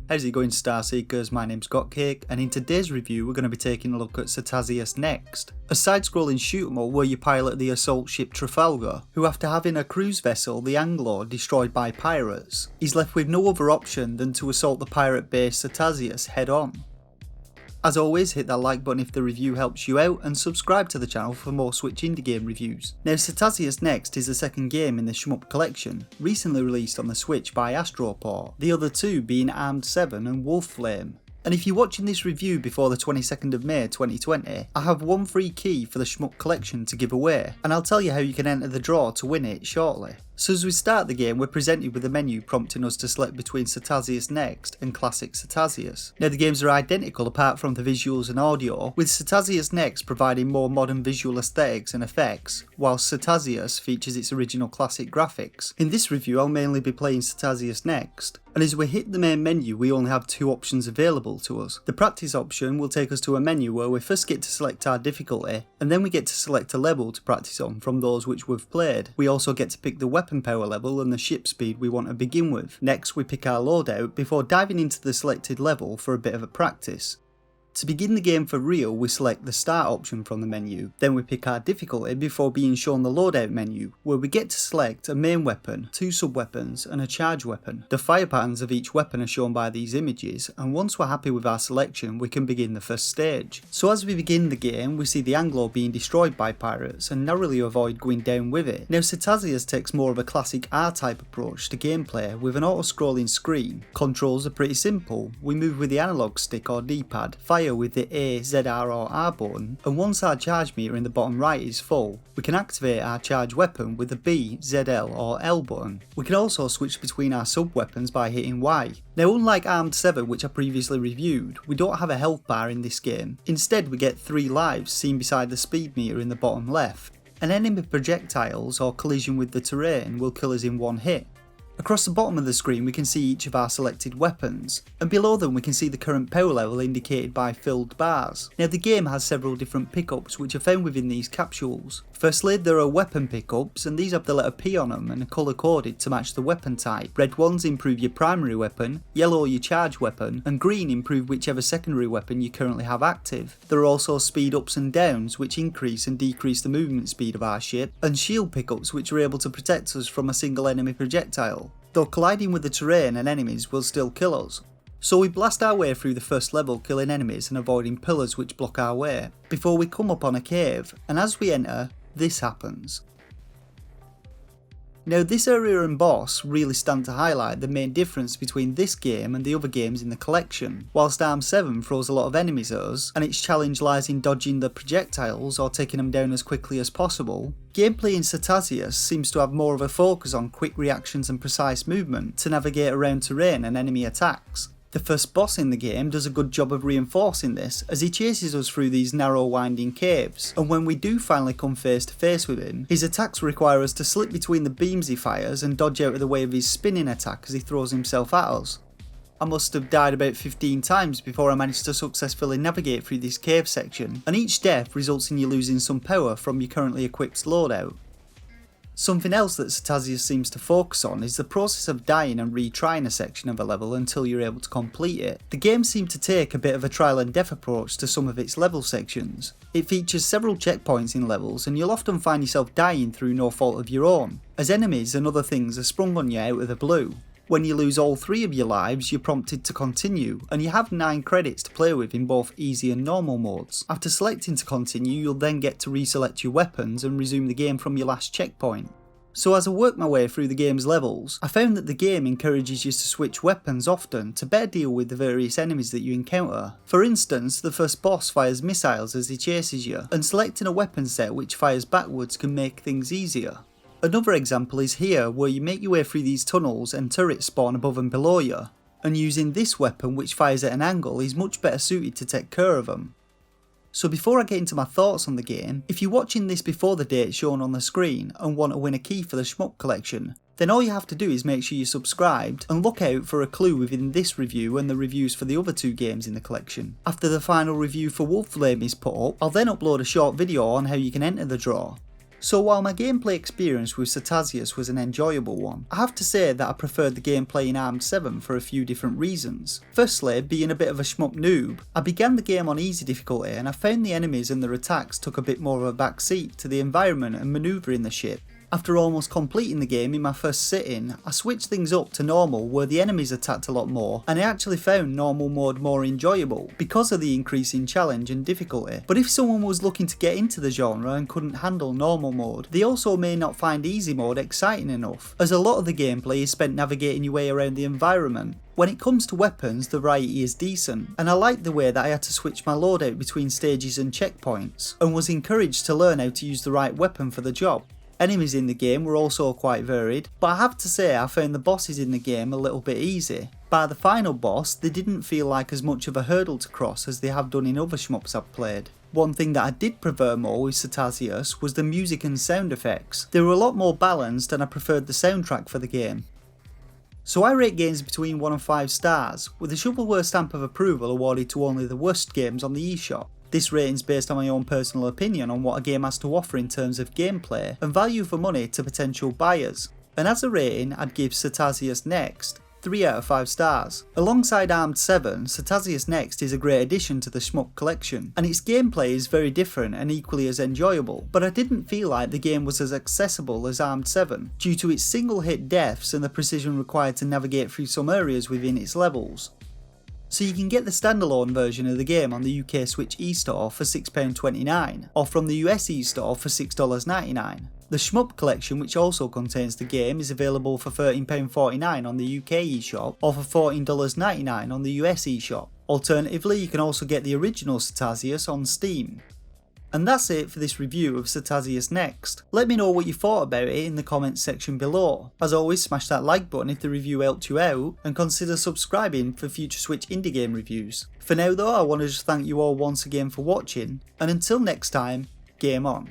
How's it going, Star Seekers? My name's Gotcake, and in today's review we're going to be taking a look at Satazius Next, a side-scrolling shoot-'em up where you pilot the assault ship Trafalgar, who after having a cruise vessel, the Anglo, destroyed by pirates, is left with no other option than to assault the pirate base Satazius head-on. As always, hit that like button if the review helps you out, and subscribe to the channel for more Switch indie game reviews. Now, Satazius Next is the second game in the Shmup collection, recently released on the Switch by Astro Port, the other two being Armed 7 and Wolf Flame. And if you're watching this review before the 22nd of May 2020, I have one free key for the Shmup collection to give away, and I'll tell you how you can enter the draw to win it shortly. So as we start the game, we're presented with a menu prompting us to select between Satazius Next and Classic Satazius. Now the games are identical apart from the visuals and audio, with Satazius Next providing more modern visual aesthetics and effects, whilst Satazius features its original classic graphics. In this review I'll mainly be playing Satazius Next, and as we hit the main menu we only have two options available to us. The practice option will take us to a menu where we first get to select our difficulty, and then we get to select a level to practice on from those which we've played. We also get to pick the weapon power level and the ship speed we want to begin with. Next we pick our loadout before diving into the selected level for a bit of a practice. To begin the game for real, we select the start option from the menu, then we pick our difficulty before being shown the loadout menu, where we get to select a main weapon, two sub-weapons and a charge weapon. The fire patterns of each weapon are shown by these images, and once we're happy with our selection we can begin the first stage. So as we begin the game we see the Anglo being destroyed by pirates and narrowly avoid going down with it. Now Satazius takes more of a classic R-type approach to gameplay with an auto-scrolling screen. Controls are pretty simple, we move with the analog stick or D-pad, fire with the A, ZR or R button, and once our charge meter in the bottom right is full, we can activate our charge weapon with the B, ZL or L button. We can also switch between our sub weapons by hitting Y. Now unlike Armed 7 which I previously reviewed, we don't have a health bar in this game. Instead we get 3 lives seen beside the speed meter in the bottom left. An enemy projectiles or collision with the terrain will kill us in one hit. Across the bottom of the screen we can see each of our selected weapons, and below them we can see the current power level indicated by filled bars. Now the game has several different pickups which are found within these capsules. Firstly there are weapon pickups, and these have the letter P on them and are colour coded to match the weapon type. Red ones improve your primary weapon, yellow your charge weapon, and green improve whichever secondary weapon you currently have active. There are also speed ups and downs which increase and decrease the movement speed of our ship, and shield pickups which are able to protect us from a single enemy projectile, though colliding with the terrain and enemies will still kill us. So we blast our way through the first level, killing enemies and avoiding pillars which block our way, before we come upon a cave, and as we enter, this happens. Now this area and boss really stand to highlight the main difference between this game and the other games in the collection. Whilst Arm 7 throws a lot of enemies at us, and its challenge lies in dodging the projectiles or taking them down as quickly as possible, gameplay in Satazius seems to have more of a focus on quick reactions and precise movement to navigate around terrain and enemy attacks. The first boss in the game does a good job of reinforcing this, as he chases us through these narrow winding caves, and when we do finally come face to face with him, his attacks require us to slip between the beams he fires and dodge out of the way of his spinning attack as he throws himself at us. I must have died about 15 times before I managed to successfully navigate through this cave section, and each death results in you losing some power from your currently equipped loadout. Something else that Satazius seems to focus on is the process of dying and retrying a section of a level until you're able to complete it. The game seemed to take a bit of a trial and death approach to some of its level sections. It features several checkpoints in levels, and you'll often find yourself dying through no fault of your own, as enemies and other things are sprung on you out of the blue. When you lose all 3 of your lives, you're prompted to continue, and you have 9 credits to play with in both easy and normal modes. After selecting to continue, you'll then get to reselect your weapons and resume the game from your last checkpoint. So as I worked my way through the game's levels, I found that the game encourages you to switch weapons often to better deal with the various enemies that you encounter. For instance, the first boss fires missiles as he chases you, and selecting a weapon set which fires backwards can make things easier. Another example is here, where you make your way through these tunnels and turrets spawn above and below you, and using this weapon which fires at an angle is much better suited to take care of them. So before I get into my thoughts on the game, if you're watching this before the date shown on the screen and want to win a key for the Shmup collection, then all you have to do is make sure you're subscribed and look out for a clue within this review and the reviews for the other 2 games in the collection. After the final review for Wolf Flame is put up, I'll then upload a short video on how you can enter the draw. So while my gameplay experience with Satazius was an enjoyable one, I have to say that I preferred the gameplay in Armed 7 for a few different reasons. Firstly, being a bit of a shmup noob, I began the game on easy difficulty and I found the enemies and their attacks took a bit more of a back seat to the environment and manoeuvring the ship. After almost completing the game in my first sitting, I switched things up to normal where the enemies attacked a lot more, and I actually found normal mode more enjoyable because of the increase in challenge and difficulty. But if someone was looking to get into the genre and couldn't handle normal mode, they also may not find easy mode exciting enough, as a lot of the gameplay is spent navigating your way around the environment. When it comes to weapons, the variety is decent, and I liked the way that I had to switch my loadout between stages and checkpoints, and was encouraged to learn how to use the right weapon for the job. Enemies in the game were also quite varied, but I have to say I found the bosses in the game a little bit easy. By the final boss, they didn't feel like as much of a hurdle to cross as they have done in other shmups I've played. One thing that I did prefer more with Satazius was the music and sound effects. They were a lot more balanced and I preferred the soundtrack for the game. So I rate games between 1 and 5 stars, with a shovelware stamp of approval awarded to only the worst games on the eShop. This rating is based on my own personal opinion on what a game has to offer in terms of gameplay and value for money to potential buyers. And as a rating, I'd give Satazius Next 3 out of 5 stars. Alongside Armed 7, Satazius Next is a great addition to the Shmup collection, and its gameplay is very different and equally as enjoyable, but I didn't feel like the game was as accessible as Armed 7, due to its single hit deaths and the precision required to navigate through some areas within its levels. So you can get the standalone version of the game on the UK Switch eStore for £6.29, or from the US eStore for $6.99. The Shmup collection, which also contains the game, is available for £13.49 on the UK eShop, or for $14.99 on the US eShop. Alternatively, you can also get the original Satazius on Steam. And that's it for this review of Satazius Next. Let me know what you thought about it in the comments section below. As always, smash that like button if the review helped you out, and consider subscribing for future Switch indie game reviews. For now though, I want to just thank you all once again for watching, and until next time, game on.